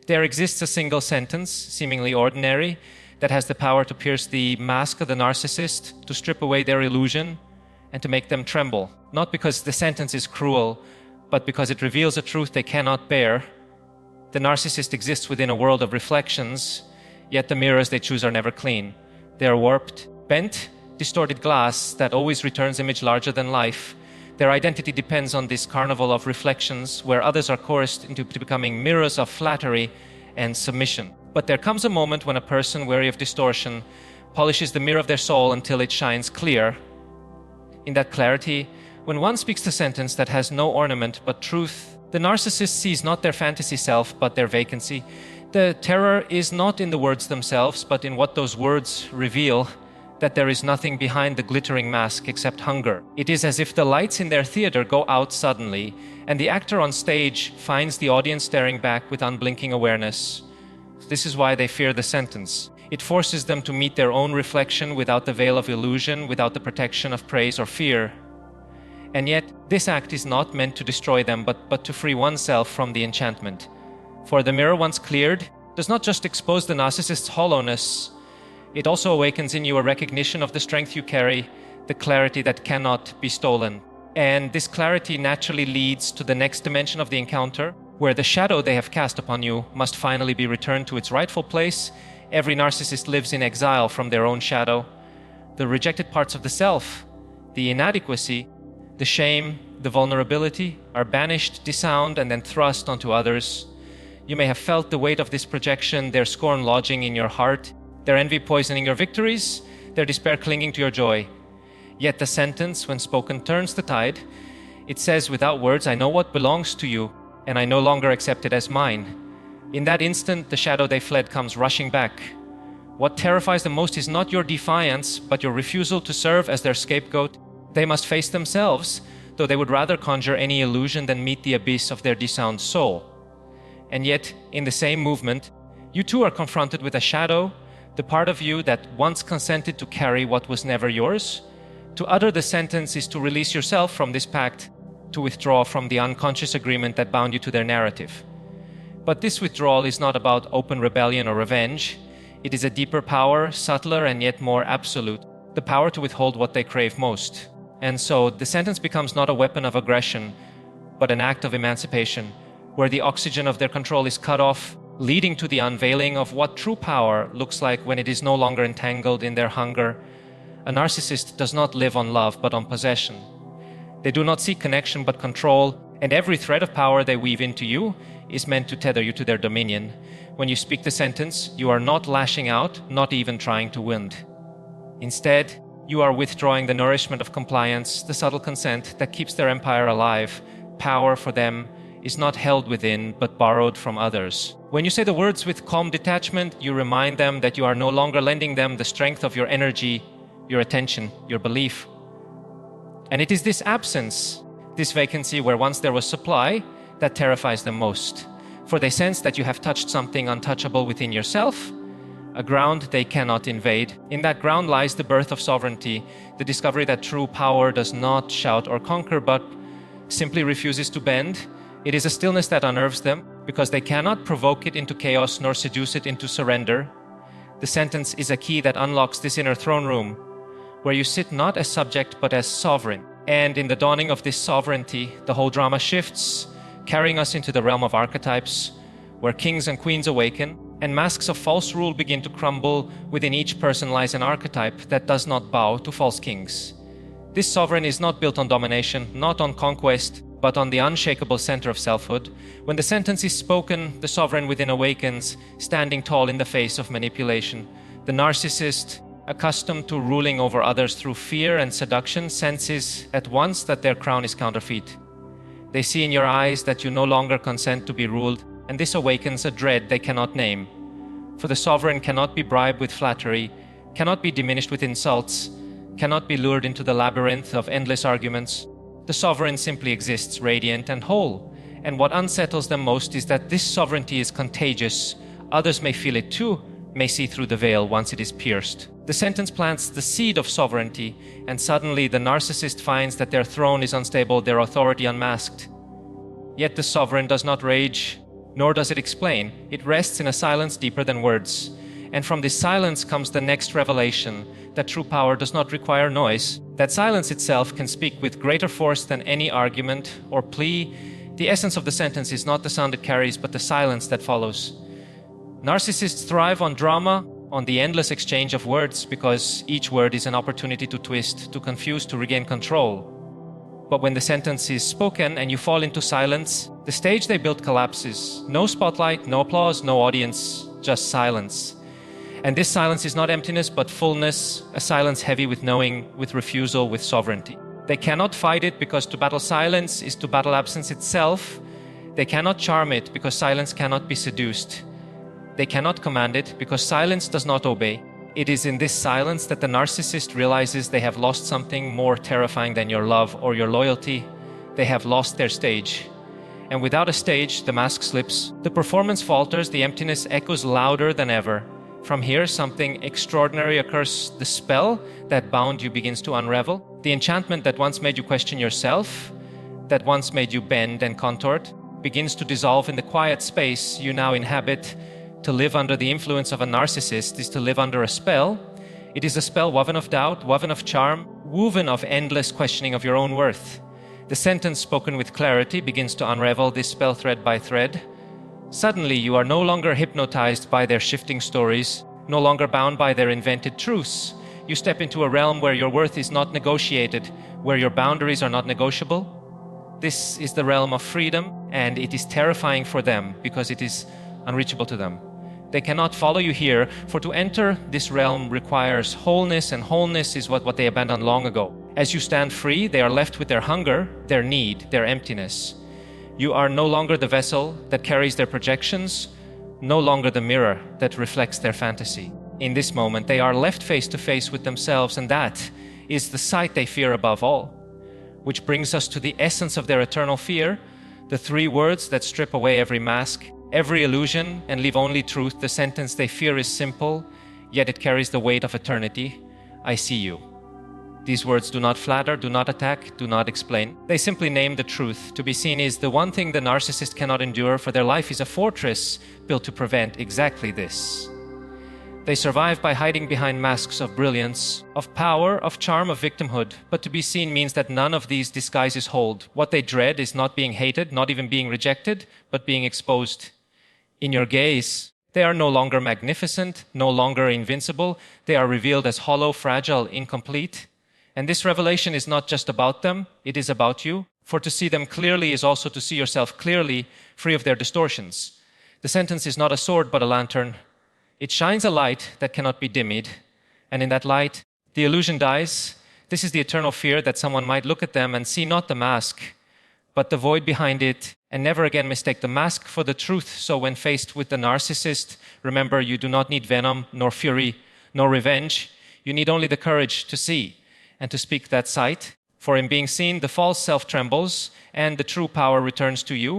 There exists a single sentence, seemingly ordinary, that has the power to pierce the mask of the narcissist, to strip away their illusion, and to make them tremble. Not because the sentence is cruel, but because it reveals a truth they cannot bear. The narcissist exists within a world of reflections, yet the mirrors they choose are never clean. They are warped, bent, distorted glass that always returns image larger than life. Their identity depends on this carnival of reflections where others are coerced into becoming mirrors of flattery and submission. But there comes a moment when a person wary of distortion polishes the mirror of their soul until it shines clear. In that clarity, when one speaks the sentence that has no ornament but truth, the narcissist sees not their fantasy self but their vacancy. The terror is not in the words themselves, but in what those words reveal, that there is nothing behind the glittering mask except hunger. It is as if the lights in their theater go out suddenly, and the actor on stage finds the audience staring back with unblinking awareness. This is why they fear the sentence. It forces them to meet their own reflection without the veil of illusion, without the protection of praise or fear. And yet, this act is not meant to destroy them, but to free oneself from the enchantment. For the mirror, once cleared, does not just expose the narcissist's hollowness, it also awakens in you a recognition of the strength you carry, the clarity that cannot be stolen. And this clarity naturally leads to the next dimension of the encounter, where the shadow they have cast upon you must finally be returned to its rightful place. Every narcissist lives in exile from their own shadow. The rejected parts of the self, the inadequacy, the shame, the vulnerability are banished, disowned, and then thrust onto others. You may have felt the weight of this projection, their scorn lodging in your heart, their envy poisoning your victories, their despair clinging to your joy. Yet the sentence, when spoken, turns the tide. It says without words, I know what belongs to you, and I no longer accept it as mine. In that instant, the shadow they fled comes rushing back. What terrifies them most is not your defiance, but your refusal to serve as their scapegoat. They must face themselves, though they would rather conjure any illusion than meet the abyss of their disowned soul. And yet, in the same movement, you too are confronted with a shadow, the part of you that once consented to carry what was never yours. To utter the sentence is to release yourself from this pact, to withdraw from the unconscious agreement that bound you to their narrative. But this withdrawal is not about open rebellion or revenge. It is a deeper power, subtler and yet more absolute, the power to withhold what they crave most. And so the sentence becomes not a weapon of aggression, but an act of emancipation, where the oxygen of their control is cut off, leading to the unveiling of what true power looks like when it is no longer entangled in their hunger. A narcissist does not live on love, but on possession. They do not seek connection, but control, and every thread of power they weave into you is meant to tether you to their dominion. When you speak the sentence, you are not lashing out, not even trying to win. Instead, you are withdrawing the nourishment of compliance, the subtle consent that keeps their empire alive. Power for them is not held within, but borrowed from others. When you say the words with calm detachment, you remind them that you are no longer lending them the strength of your energy, your attention, your belief. And it is this absence, this vacancy where once there was supply, that terrifies them most. For they sense that you have touched something untouchable within yourself, a ground they cannot invade. In that ground lies the birth of sovereignty, the discovery that true power does not shout or conquer, but simply refuses to bend. It is a stillness that unnerves them, because they cannot provoke it into chaos nor seduce it into surrender. The sentence is a key that unlocks this inner throne room, where you sit not as subject but as sovereign. And in the dawning of this sovereignty, the whole drama shifts, carrying us into the realm of archetypes, where kings and queens awaken, and masks of false rule begin to crumble. Within each person lies an archetype that does not bow to false kings. This sovereign is not built on domination, not on conquest, but on the unshakable center of selfhood. When the sentence is spoken, the sovereign within awakens, standing tall in the face of manipulation. The narcissist, accustomed to ruling over others through fear and seduction, senses at once that their crown is counterfeit. They see in your eyes that you no longer consent to be ruled, and this awakens a dread they cannot name. For the sovereign cannot be bribed with flattery, cannot be diminished with insults, cannot be lured into the labyrinth of endless arguments. The sovereign simply exists radiant and whole, and what unsettles them most is that this sovereignty is contagious. Others may feel it too, may see through the veil once it is pierced. The sentence plants the seed of sovereignty, and suddenly the narcissist finds that their throne is unstable, their authority unmasked. Yet the sovereign does not rage, nor does it explain. It rests in a silence deeper than words. And from this silence comes the next revelation, that true power does not require noise, that silence itself can speak with greater force than any argument or plea. The essence of the sentence is not the sound it carries, but the silence that follows. Narcissists thrive on drama, on the endless exchange of words, because each word is an opportunity to twist, to confuse, to regain control. But when the sentence is spoken and you fall into silence, the stage they built collapses. No spotlight, no applause, no audience, just silence. And this silence is not emptiness, but fullness, a silence heavy with knowing, with refusal, with sovereignty. They cannot fight it, because to battle silence is to battle absence itself. They cannot charm it, because silence cannot be seduced. They cannot command it, because silence does not obey. It is in this silence that the narcissist realizes they have lost something more terrifying than your love or your loyalty. They have lost their stage. And without a stage, the mask slips. The performance falters, the emptiness echoes louder than ever. From here, something extraordinary occurs. The spell that bound you begins to unravel. The enchantment that once made you question yourself, that once made you bend and contort, begins to dissolve in the quiet space you now inhabit. To live under the influence of a narcissist is to live under a spell. It is a spell woven of doubt, woven of charm, woven of endless questioning of your own worth. The sentence spoken with clarity begins to unravel this spell thread by thread. Suddenly, you are no longer hypnotized by their shifting stories, no longer bound by their invented truths. You step into a realm where your worth is not negotiated, where your boundaries are not negotiable. This is the realm of freedom, and it is terrifying for them because it is unreachable to them. They cannot follow you here, for to enter this realm requires wholeness, and wholeness is what they abandoned long ago. As you stand free, they are left with their hunger, their need, their emptiness. You are no longer the vessel that carries their projections, no longer the mirror that reflects their fantasy. In this moment, they are left face to face with themselves, and that is the sight they fear above all. Which brings us to the essence of their eternal fear, the three words that strip away every mask, every illusion, and leave only truth. The sentence they fear is simple, yet it carries the weight of eternity. I see you. These words do not flatter, do not attack, do not explain. They simply name the truth. To be seen is the one thing the narcissist cannot endure, for their life is a fortress built to prevent exactly this. They survive by hiding behind masks of brilliance, of power, of charm, of victimhood. But to be seen means that none of these disguises hold. What they dread is not being hated, not even being rejected, but being exposed. In your gaze, they are no longer magnificent, no longer invincible. They are revealed as hollow, fragile, incomplete. And this revelation is not just about them, it is about you. For to see them clearly is also to see yourself clearly, free of their distortions. The sentence is not a sword, but a lantern. It shines a light that cannot be dimmed. And in that light, the illusion dies. This is the eternal fear that someone might look at them and see not the mask, but the void behind it, and never again mistake the mask for the truth. So when faced with the narcissist, remember, you do not need venom, nor fury, nor revenge. You need only the courage to see and to speak that sight. For in being seen, the false self trembles, and the true power returns to you.